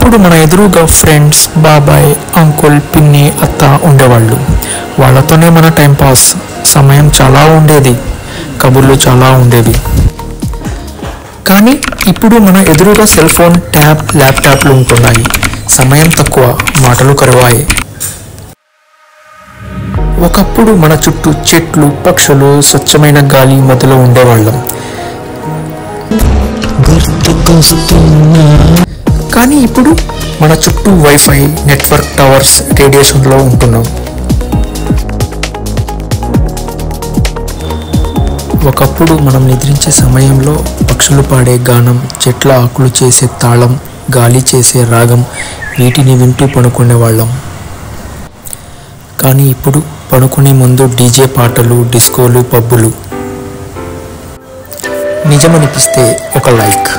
ఒకప్పుడు మన ఎదురుగా ఫ్రెండ్స్, బాబాయ్, అంకుల్, పిన్ని, అత్త ఉండేవాళ్ళు. వాళ్ళతోనే మన టైంపాస్, సమయం చాలా ఉండేది, కబుర్లు చాలా ఉండేవి. కానీ ఇప్పుడు మన ఎదురుగా సెల్ ఫోన్, ట్యాబ్, ల్యాప్టాప్లు ఉంటున్నాయి. సమయం తక్కువ, మాటలు కరువాయి. ఒకప్పుడు మన చుట్టూ చెట్లు, పక్షులు, స్వచ్ఛమైన గాలి మొదలు ఉండేవాళ్ళం. కానీ ఇప్పుడు మన చుట్టూ వైఫై, నెట్వర్క్ టవర్స్, రేడియేషన్లో ఉంటున్నాం. ఒకప్పుడు మనం నిద్రించే సమయంలో పక్షులు పాడే గానం, చెట్ల ఆకులు చేసే తాళం, గాలి చేసే రాగం, వీటిని వింటూ పడుకునే వాళ్ళం. కానీ ఇప్పుడు పడుకునే ముందు డీజే పాటలు, డిస్కోలు, పబ్బులు. నిజమనిపిస్తే ఒక లైక్.